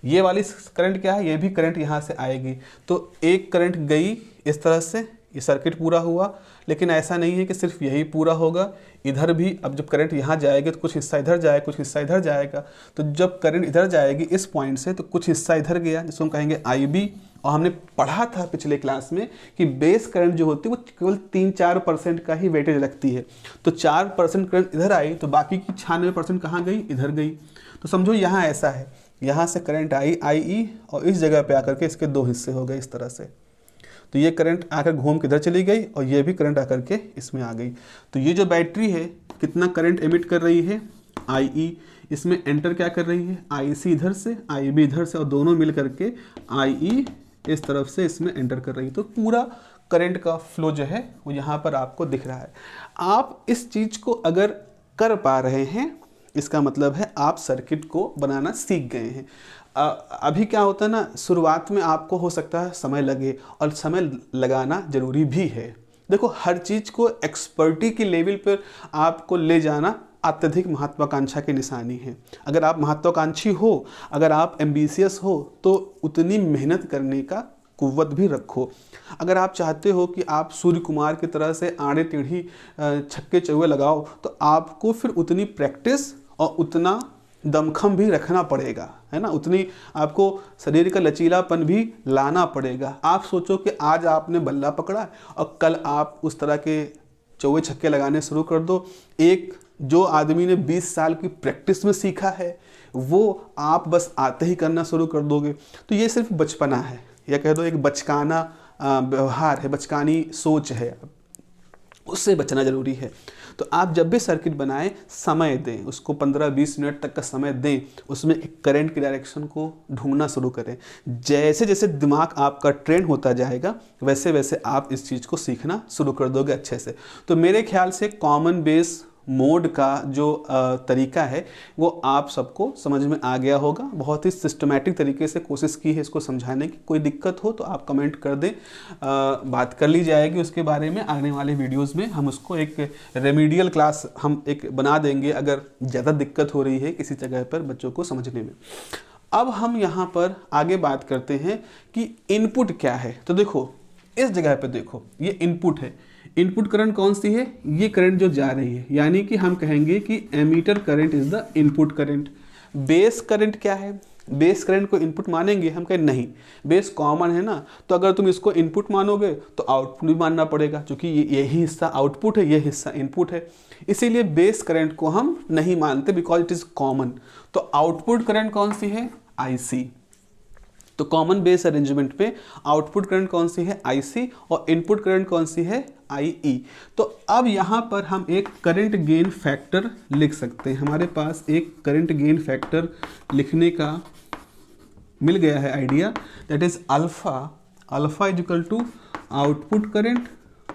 ये वाली करंट क्या है, ये भी करंट यहाँ से आएगी। तो एक करंट गई इस तरह से, ये सर्किट पूरा हुआ। लेकिन ऐसा नहीं है कि सिर्फ यही पूरा होगा, इधर भी अब जब करंट यहाँ जाएगी तो कुछ हिस्सा इधर जाएगा, कुछ हिस्सा इधर जाएगा। तो जब करंट इधर जाएगी इस पॉइंट से, तो कुछ हिस्सा इधर गया, जिसको हम कहेंगे IB, और हमने पढ़ा था पिछले क्लास में कि बेस करंट जो होती है वो केवल 3-4% का ही वेटेज रखती है। तो 4% करंट इधर आई तो बाकी की 96% कहाँ गई, इधर गई। तो समझो यहाँ ऐसा है, यहाँ से करंट आई IE और इस जगह पे आकर के इसके 2 हिस्से हो गए इस तरह से। तो ये करंट आकर घूम किधर चली गई और ये भी करंट आकर के इसमें आ गई। तो ये जो बैटरी है कितना करंट एमिट कर रही है, IE, इसमें एंटर क्या कर रही है, IC इधर से, IB इधर से, और दोनों मिल करके IE इस तरफ से इसमें एंटर कर रही है। तो पूरा करंट का फ्लो जो है वो यहाँ पर आपको दिख रहा है। आप इस चीज़ को अगर कर पा रहे हैं इसका मतलब है आप सर्किट को बनाना सीख गए हैं। अभी क्या होता है ना, शुरुआत में आपको हो सकता है समय लगे, और समय लगाना ज़रूरी भी है। देखो, हर चीज़ को एक्सपर्टी के लेवल पर आपको ले जाना अत्यधिक महत्वाकांक्षा की निशानी है। अगर आप महत्वाकांक्षी हो, अगर आप एम्बिशियस हो, तो उतनी मेहनत करने का कुव्वत भी रखो। अगर आप चाहते हो कि आप सूर्य कुमार की तरह से आड़े टेढ़ी छक्के चौके लगाओ, तो आपको फिर उतनी प्रैक्टिस और उतना दमखम भी रखना पड़ेगा, है ना। उतनी आपको शरीर का लचीलापन भी लाना पड़ेगा। आप सोचो कि आज आपने बल्ला पकड़ा और कल आप उस तरह के चौके छक्के लगाने शुरू कर दो। एक जो आदमी ने 20 साल की प्रैक्टिस में सीखा है वो आप बस आते ही करना शुरू कर दोगे। तो ये सिर्फ बचपना है, या कह दो एक बचकाना व्यवहार है, बचकानी सोच है, उससे बचना जरूरी है। तो आप जब भी सर्किट बनाएं समय दें, उसको 15-20 मिनट तक का समय दें, उसमें एक करंट की डायरेक्शन को ढूंढना शुरू करें। जैसे जैसे दिमाग आपका ट्रेन होता जाएगा वैसे वैसे आप इस चीज़ को सीखना शुरू कर दोगे अच्छे से। तो मेरे ख्याल से कॉमन बेस मोड का जो तरीका है वो आप सबको समझ में आ गया होगा। बहुत ही सिस्टमैटिक तरीके से कोशिश की है इसको समझाने की। कोई दिक्कत हो तो आप कमेंट कर दें, बात कर ली जाएगी उसके बारे में। आने वाले वीडियोस में हम उसको एक रेमीडियल क्लास हम एक बना देंगे अगर ज़्यादा दिक्कत हो रही है किसी जगह पर बच्चों को समझने में। अब हम यहाँ पर आगे बात करते हैं कि इनपुट क्या है। तो देखो, इस जगह पर देखो, ये इनपुट है। इनपुट करंट कौन सी है, ये करंट जो जा रही है, यानी कि हम कहेंगे कि emitter current is the input current. Base current क्या है, बेस करंट को इनपुट मानेंगे, हम कहें नहीं, बेस कॉमन है ना, तो अगर तुम इसको इनपुट मानोगे तो आउटपुट भी मानना पड़ेगा, क्योंकि यही हिस्सा आउटपुट है, ये हिस्सा इनपुट है। इसीलिए बेस करंट को हम नहीं मानते बिकॉज इट इज कॉमन। तो आउटपुट करंट कौन सी है, IC। तो कॉमन बेस अरेंजमेंट पे आउटपुट करंट कौन सी है, IC, और इनपुट करंट कौन सी है, IE। तो अब यहाँ पर हम एक करंट गेन फैक्टर लिख सकते हैं। हमारे पास एक करंट गेन फैक्टर लिखने का मिल गया है idea, that is alpha. Alpha is equal to output current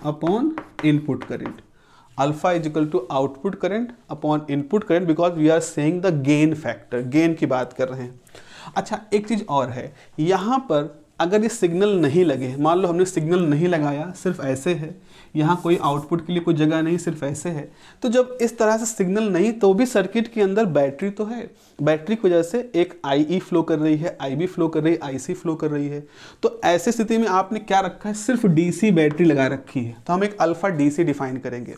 upon input current. Alpha is equal to output current upon input current, because we are saying the gain factor, gain की बात कर रहे हैं। अच्छा, एक चीज़ और है, यहाँ पर अगर ये सिग्नल नहीं लगे, मान लो हमने सिग्नल नहीं लगाया, सिर्फ ऐसे है, यहाँ कोई आउटपुट के लिए कोई जगह नहीं, सिर्फ ऐसे है, तो जब इस तरह से सिग्नल नहीं तो भी सर्किट के अंदर बैटरी तो है, बैटरी की वजह से एक IE फ्लो कर रही है, IB फ्लो कर रही है, IC फ्लो कर रही है। तो ऐसी स्थिति में आपने क्या रखा है, सिर्फ DC बैटरी लगा रखी है। तो हम एक अल्फा DC डिफाइन करेंगे।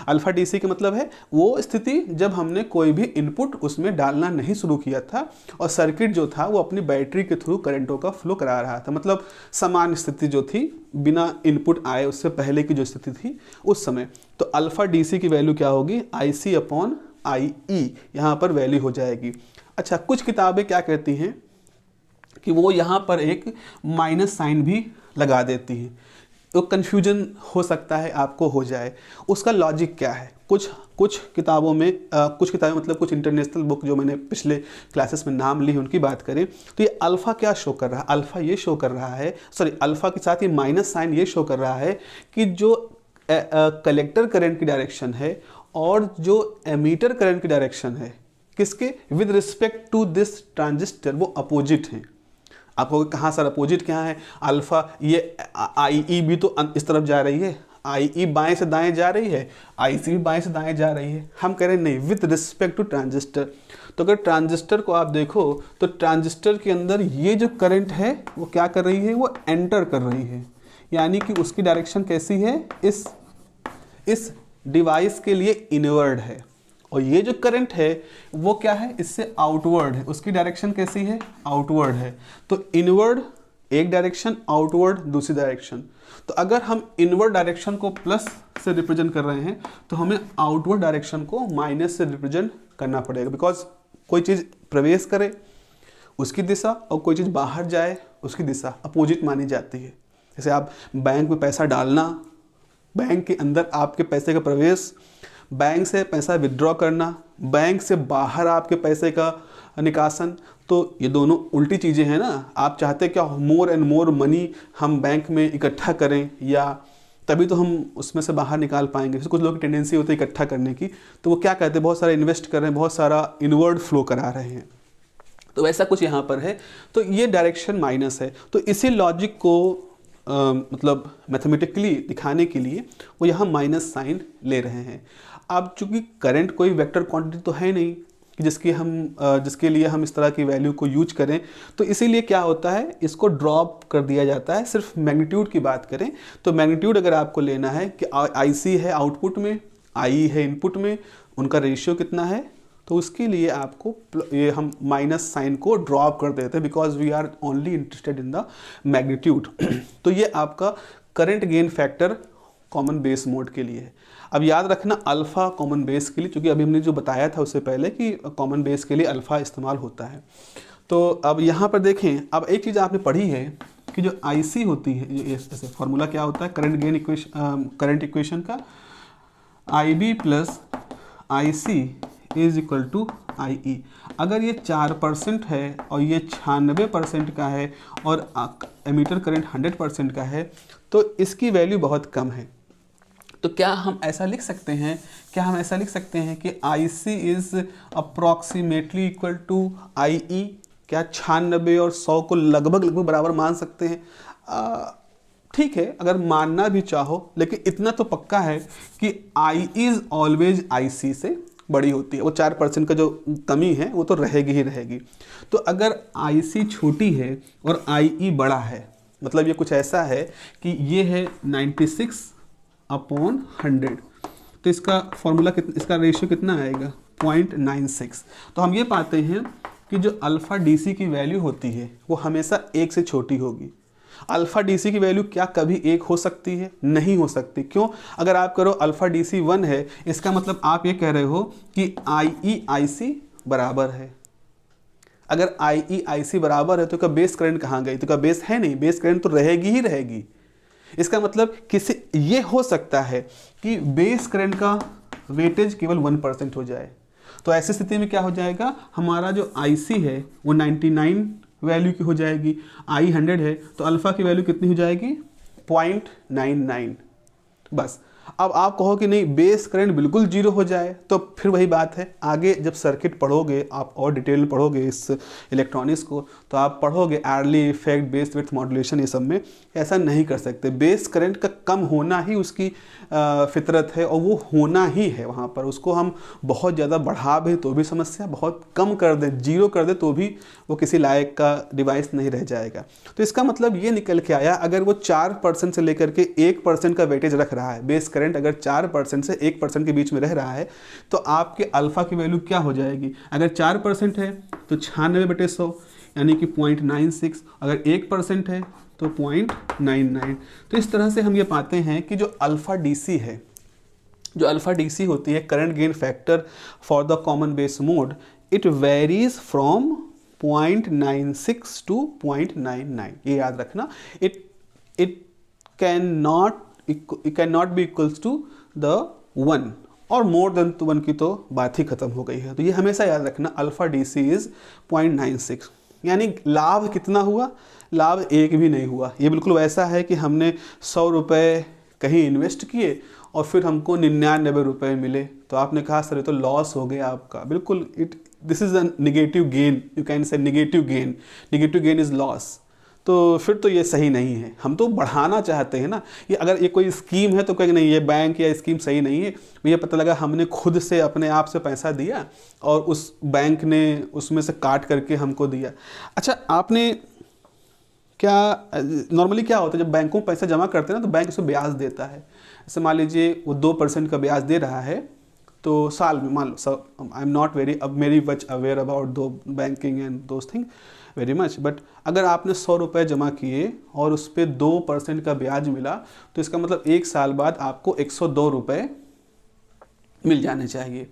अल्फा DC का मतलब है वो स्थिति जब हमने कोई भी इनपुट उसमें डालना नहीं शुरू किया था और सर्किट जो था वो अपनी बैटरी के थ्रू करंटों का फ्लो करा रहा था। मतलब समान स्थिति जो थी बिना इनपुट आए उससे पहले की जो स्थिति थी उस समय। तो अल्फा DC की वैल्यू क्या होगी, IC अपॉन IE, यहाँ पर वैल्यू हो जाएगी। अच्छा, कुछ किताबें क्या कहती हैं कि वो यहाँ पर एक माइनस साइन भी लगा देती हैं, तो कन्फ्यूजन हो सकता है आपको हो जाए। उसका लॉजिक क्या है, कुछ किताबों में कुछ किताबें मतलब कुछ इंटरनेशनल बुक जो मैंने पिछले क्लासेस में नाम ली उनकी बात करें तो ये अल्फ़ा क्या शो कर रहा है, अल्फ़ा ये शो कर रहा है, सॉरी अल्फ़ा के साथ ये माइनस साइन ये शो कर रहा है कि जो कलेक्टर करंट की डायरेक्शन है और जो एमीटर करंट की डायरेक्शन है किसके with respect to this transistor वो अपोजिट हैं। आपको कहाँ सर अपोजिट क्या है, अल्फ़ा ये IE भी तो इस तरफ जा रही है, IE बाएं से दाएं जा रही है, IC भी बाएं से दाएं जा रही है। हम कह रहे हैं नहीं, विथ रिस्पेक्ट टू ट्रांजिस्टर। तो अगर ट्रांजिस्टर को आप देखो तो ट्रांजिस्टर के अंदर ये जो करंट है वो क्या कर रही है, वो एंटर कर रही है, यानी कि उसकी डायरेक्शन कैसी है, इस डिवाइस के लिए इनवर्ड है। और ये जो करंट है वो क्या है, इससे आउटवर्ड है, उसकी डायरेक्शन कैसी है, आउटवर्ड है। तो इनवर्ड एक डायरेक्शन, आउटवर्ड दूसरी डायरेक्शन। तो अगर हम इनवर्ड डायरेक्शन को प्लस से रिप्रेजेंट कर रहे हैं तो हमें आउटवर्ड डायरेक्शन को माइनस से रिप्रेजेंट करना पड़ेगा, बिकॉज कोई चीज़ प्रवेश करे उसकी दिशा और कोई चीज़ बाहर जाए उसकी दिशा अपोजिट मानी जाती है। जैसे आप बैंक में पैसा डालना, बैंक के अंदर आपके पैसे का प्रवेश, बैंक से पैसा विड्रॉ करना, बैंक से बाहर आपके पैसे का निकासन, तो ये दोनों उल्टी चीज़ें हैं ना। आप चाहते हैं क्या मोर एंड मोर मनी हम बैंक में इकट्ठा करें, या तभी तो हम उसमें से बाहर निकाल पाएंगे। कुछ लोगों की टेंडेंसी होती है इकट्ठा करने की, तो वो क्या कहते हैं बहुत सारा इन्वेस्ट कर रहे हैं, बहुत सारा इनवर्ड फ्लो करा रहे हैं। तो वैसा कुछ यहाँ पर है, तो ये डायरेक्शन माइनस है। तो इसी लॉजिक को मतलब मैथमेटिकली दिखाने के लिए वो यहाँ माइनस साइन ले रहे हैं। अब चूंकि करंट कोई वेक्टर क्वांटिटी तो है नहीं कि जिसके लिए हम इस तरह की वैल्यू को यूज करें, तो इसीलिए क्या होता है इसको ड्रॉप कर दिया जाता है। सिर्फ मैग्नीट्यूड की बात करें तो मैग्नीट्यूड अगर आपको लेना है कि IC है आउटपुट में, IE है इनपुट में, उनका रेशियो कितना है, तो उसके लिए आपको ये हम माइनस साइन को ड्रॉप कर देते हैं, because we are only interested in the magnitude. तो ये आपका current gain factor common base mode के लिए है। अब याद रखना अल्फ़ा कॉमन बेस के लिए, क्योंकि अभी हमने जो बताया था उससे पहले कि कॉमन बेस के लिए अल्फ़ा इस्तेमाल होता है। तो अब यहाँ पर देखें, अब एक चीज़ आपने पढ़ी है कि जो IC होती है, जैसे फार्मूला क्या होता है current gain equation, current equation का IB plus IC is equal to IE। अगर ये 4% है और ये 96% का है और एमीटर करंट 100% का है, तो इसकी वैल्यू बहुत कम है। तो क्या हम ऐसा लिख सकते हैं, कि IC is approximately equal to IE? क्या 96 और 100 को लगभग बराबर मान सकते हैं? ठीक है, अगर मानना भी चाहो, लेकिन इतना तो पक्का है कि I इज़ ऑलवेज IC से बड़ी होती है। वो 4% का जो कमी है वो तो रहेगी ही रहेगी। तो अगर IC छोटी है और IE बड़ा है, मतलब ये कुछ ऐसा है कि ये है 96/100, तो इसका फॉर्मूला इसका रेशियो कितना आएगा 0.96। तो हम ये पाते हैं कि जो अल्फ़ा DC की वैल्यू होती है वो हमेशा 1 से छोटी होगी। अल्फ़ा DC की वैल्यू क्या कभी 1 हो सकती है? नहीं हो सकती। क्यों? अगर आप करो अल्फ़ा DC 1 है, इसका मतलब आप ये कह रहे हो कि IE IC बराबर है। अगर IE IC बराबर है तो क्या बेस करंट कहाँ गई? तो क्या बेस है नहीं, बेस करंट तो रहेगी ही रहेगी। इसका मतलब ये हो सकता है कि बेस करंट का वेटेज केवल 1% हो जाए। तो ऐसी स्थिति में क्या हो जाएगा, हमारा जो IC है वो 99 वैल्यू की हो जाएगी, I 100 है, तो अल्फ़ा की वैल्यू कितनी हो जाएगी 0.99 बस। अब आप कहो कि नहीं बेस करंट बिल्कुल 0 हो जाए, तो फिर वही बात है, आगे जब सर्किट पढ़ोगे आप और डिटेल में पढ़ोगे इस इलेक्ट्रॉनिक्स को, तो आप पढ़ोगे early effect, base width modulation, ये सब में ऐसा नहीं कर सकते। बेस करंट का कम होना ही उसकी फितरत है और वो होना ही है वहाँ पर। उसको हम बहुत ज़्यादा बढ़ा दें तो भी समस्या, बहुत कम कर दें, 0 कर दें तो भी वो किसी लायक का डिवाइस नहीं रह जाएगा। तो इसका मतलब ये निकल के आया, अगर वो 4% से लेकर के 1% का वेटेज रख रहा है, बेस करंट अगर 4% से 1% के बीच में रह रहा है, तो आपके अल्फ़ा की वैल्यू क्या हो जाएगी? अगर 4% है तो 96/100 यानी कि 0.96, अगर 1% है तो 0.99। तो इस तरह से हम ये पाते हैं कि जो अल्फ़ा DC है, जो अल्फ़ा DC होती है current gain factor for the common base mode, it varies from 0.96 to 0.99। ये याद रखना, it can not be equals to the 1 और मोर देन 1 की तो बात ही खत्म हो गई है। तो ये हमेशा याद रखना, अल्फ़ा DC इज़ 0.96। यानी लाभ कितना हुआ? लाभ 1 भी नहीं हुआ। ये बिल्कुल वैसा है कि हमने 100 रुपये कहीं इन्वेस्ट किए और फिर हमको 99 रुपये मिले, तो आपने कहा सर ये तो लॉस हो गया आपका। बिल्कुल, this is a negative gain, you can say negative gain is loss. तो फिर तो ये सही नहीं है। हम तो बढ़ाना चाहते हैं ना। ये अगर ये कोई स्कीम है तो कहेंगे नहीं ये बैंक या स्कीम सही नहीं है। ये पता लगा हमने खुद से अपने आप से पैसा दिया और उस बैंक ने उसमें से काट करके हमको दिया। अच्छा, आपने क्या नॉर्मली क्या होता है जब बैंकों में पैसा जमा करते हैं ना, तो बैंक उसको ब्याज देता है। जैसे मान लीजिए वो 2% का ब्याज दे रहा है, तो साल में मान लो, आई एम नॉट वेरी अब मेरी मच अवेयर अबाउट दो banking and those thing. Very much, but अगर आपने 100 रुपये जमा किए और उस पर 2% का ब्याज मिला तो इसका मतलब 1 साल बाद आपको 102 रुपये मिल जाने चाहिए।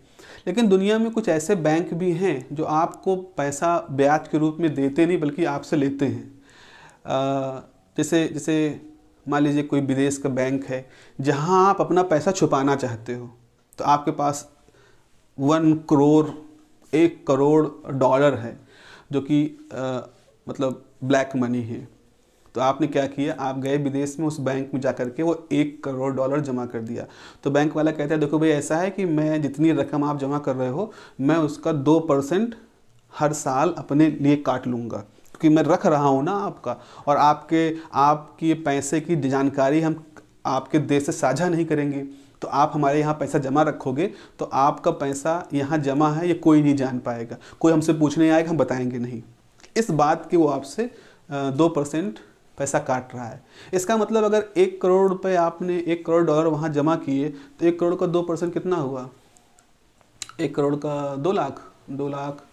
लेकिन दुनिया में कुछ ऐसे बैंक भी हैं जो आपको पैसा ब्याज के रूप में देते नहीं बल्कि आपसे लेते हैं। जैसे जैसे मान लीजिए कोई विदेश का बैंक है जहां आप अपना पैसा छुपाना चाहते हो, तो आपके पास 1 करोड़ डॉलर है जो कि मतलब ब्लैक मनी है। तो आपने क्या किया, आप गए विदेश में, उस बैंक में जाकर के वो 1 करोड़ डॉलर जमा कर दिया। तो बैंक वाला कहता है देखो भाई ऐसा है कि मैं जितनी रकम आप जमा कर रहे हो मैं उसका 2% हर साल अपने लिए काट लूँगा, क्योंकि मैं रख रहा हूँ ना आपका, और आपकी पैसे की जानकारी हम आपके देश से साझा नहीं करेंगे। तो आप हमारे यहाँ पैसा जमा रखोगे तो आपका पैसा यहाँ जमा है ये कोई नहीं जान पाएगा, कोई हमसे पूछने आएगा, हम बताएंगे नहीं। इस बात की वो आपसे 2% पैसा काट रहा है। इसका मतलब अगर 1 करोड़ रुपए आपने 1 करोड़ डॉलर वहाँ जमा किए तो 1 करोड़ का 2% कितना हुआ? 1 करोड़ का 2 lakh, 2 lakh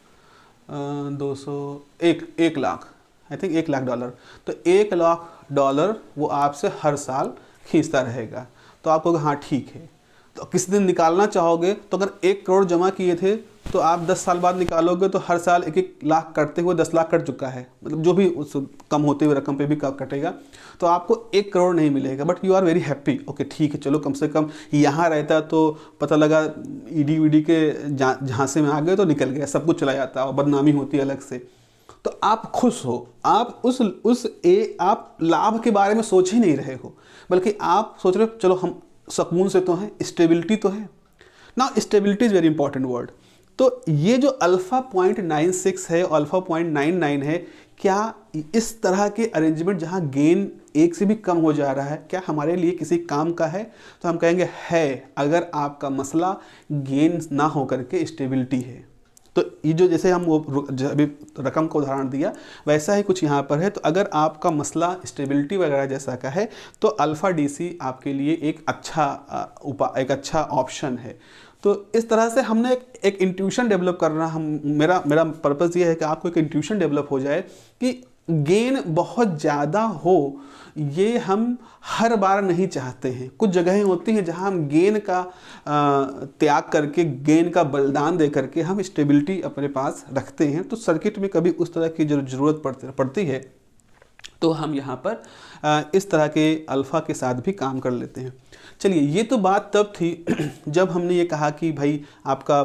200 1 lakh, I think 1 lakh dollar. तो 1 लाख डॉलर वो आपसे हर साल खींचता रहेगा। तो आप कहोगे हाँ ठीक है। तो किसी दिन निकालना चाहोगे तो अगर 1 करोड़ जमा किए थे तो आप 10 साल बाद निकालोगे तो हर साल 1-1 लाख कटते हुए 10 लाख कट चुका है, मतलब जो भी उस कम होते हुए रकम पे भी कटेगा। तो आपको 1 करोड़ नहीं मिलेगा, but you are very happy. Okay ठीक है, चलो कम से कम यहाँ रहता तो पता लगा ईडी वीडी के झांसे में आ गए तो निकल गया, सब कुछ चला जाता और बदनामी होती अलग से। तो आप खुश हो, आप आप लाभ के बारे में सोच ही नहीं रहे हो, बल्कि आप सोच रहे हो चलो हम सुकून से तो हैं, स्टेबिलिटी तो है ना। Stability is very important word. तो ये जो अल्फ़ा 0.96 है, अल्फ़ा 0.99 है, क्या इस तरह के अरेंजमेंट जहाँ गेन 1 से भी कम हो जा रहा है, क्या हमारे लिए किसी काम का है? तो हम कहेंगे है, अगर आपका मसला गेन ना हो करके स्टेबिलिटी है। तो ये जो जैसे हम वो अभी रकम का उदाहरण दिया वैसा ही कुछ यहाँ पर है। तो अगर आपका मसला स्टेबिलिटी वगैरह जैसा का है तो अल्फ़ा डीसी आपके लिए एक अच्छा ऑप्शन है। तो इस तरह से हमने एक इंट्यूशन डेवलप करना, मेरा पर्पज़ ये है कि आपको एक इंट्यूशन डेवलप हो जाए कि गेन बहुत ज़्यादा हो, ये हम हर बार नहीं चाहते हैं। कुछ जगहें होती हैं जहां हम गेन का त्याग करके, गेन का बलिदान दे करके हम स्टेबिलिटी अपने पास रखते हैं। तो सर्किट में कभी उस तरह की ज़रूरत पड़ती है तो हम यहाँ पर इस तरह के अल्फ़ा के साथ भी काम कर लेते हैं। चलिए, ये तो बात तब थी जब हमने ये कहा कि भाई आपका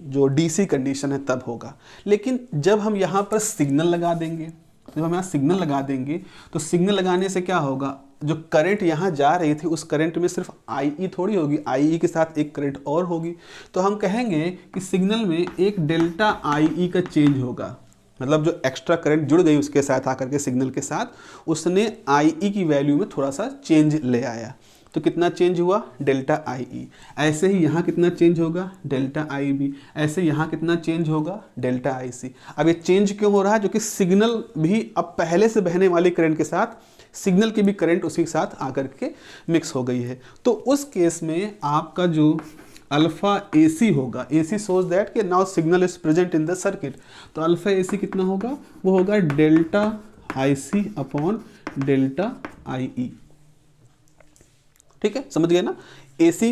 जो डीसी कंडीशन है तब होगा। लेकिन जब हम यहाँ पर सिग्नल लगा देंगे, जब हम यहाँ सिग्नल लगा देंगे तो सिग्नल लगाने से क्या होगा, जो करंट यहाँ जा रही थी उस करंट में सिर्फ IE थोड़ी होगी, IE के साथ एक करंट और होगी। तो हम कहेंगे कि सिग्नल में एक डेल्टा IE का चेंज होगा, मतलब जो एक्स्ट्रा करंट जुड़ गई उसके साथ आकर के सिग्नल के साथ, उसने IE की वैल्यू में थोड़ा सा चेंज ले आया। तो कितना चेंज हुआ? Delta IE। ऐसे ही यहाँ कितना चेंज होगा? Delta IB। ऐसे यहाँ कितना चेंज होगा? Delta IC। अब ये चेंज क्यों हो रहा है? जो कि सिग्नल भी अब पहले से बहने वाली करंट के साथ सिग्नल की भी करंट उसी के साथ आकर के मिक्स हो गई है। तो उस केस में आपका जो अल्फ़ा AC होगा, AC शोज दैट कि now signal is present in the circuit. तो अल्फ़ा AC कितना होगा? वो होगा delta IC upon delta IE। ठीक है, समझ गए ना? AC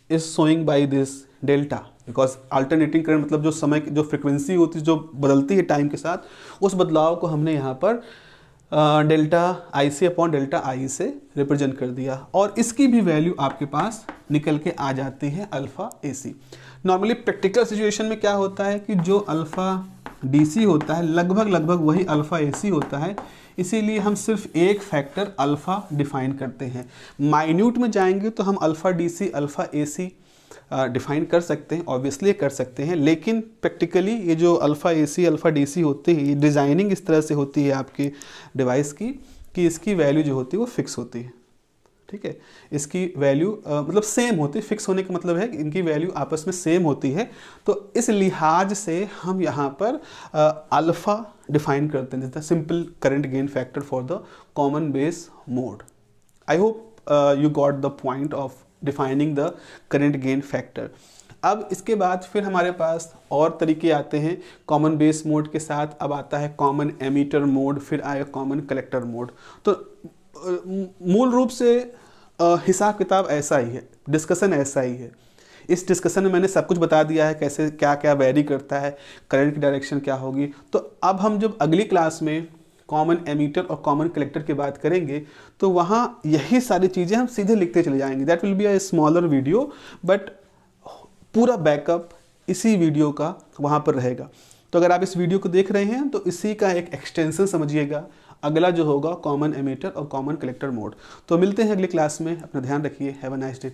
is showing by this delta, because alternating current मतलब जो समय जो फ्रिक्वेंसी होती है जो बदलती है टाइम के साथ, उस बदलाव को हमने यहाँ पर delta IC upon delta IE से रिप्रेजेंट कर दिया, और इसकी भी वैल्यू आपके पास निकल के आ जाती है alpha AC। Normally practical situation में क्या होता है कि जो अल्फ़ा DC होता है लगभग वही अल्फ़ा AC होता है, इसीलिए हम सिर्फ एक फैक्टर अल्फ़ा डिफाइन करते हैं। माइन्यूट में जाएंगे तो हम alpha DC alpha AC define कर सकते हैं, ऑब्वियसली कर सकते हैं, लेकिन प्रैक्टिकली ये जो अल्फ़ा AC अल्फ़ा DC होते हैं, ये डिज़ाइनिंग इस तरह से होती है आपके डिवाइस की कि इसकी वैल्यू जो होती है वो फिक्स होती है। ठीक है, इसकी वैल्यू मतलब सेम होती है। फिक्स होने का मतलब है कि इनकी वैल्यू आपस में सेम होती है। तो इस लिहाज से हम यहाँ पर अल्फ़ा डिफाइन करते हैं, जैसे simple current gain factor for the common base mode. I hope you got the point of defining the current gain factor. अब इसके बाद फिर हमारे पास और तरीके आते हैं कॉमन बेस मोड के साथ। अब आता है कॉमन एमीटर मोड, फिर आएगा कॉमन कलेक्टर मोड। तो मूल रूप से हिसाब किताब ऐसा ही है, डिस्कशन ऐसा ही है। इस डिस्कशन में मैंने सब कुछ बता दिया है, कैसे क्या क्या वेरी करता है, करंट की डायरेक्शन क्या होगी। तो अब हम जब अगली क्लास में कॉमन एमीटर और कॉमन कलेक्टर की बात करेंगे तो वहाँ यही सारी चीज़ें हम सीधे लिखते चले जाएंगे। That will be a smaller video, but पूरा बैकअप इसी वीडियो का वहाँ पर रहेगा। तो अगर आप इस वीडियो को देख रहे हैं तो इसी का एक एक्सटेंशन समझिएगा। अगला जो होगा कॉमन एमीटर और कॉमन कलेक्टर मोड। तो मिलते हैं अगली क्लास में, अपना ध्यान रखिए। Have a nice day.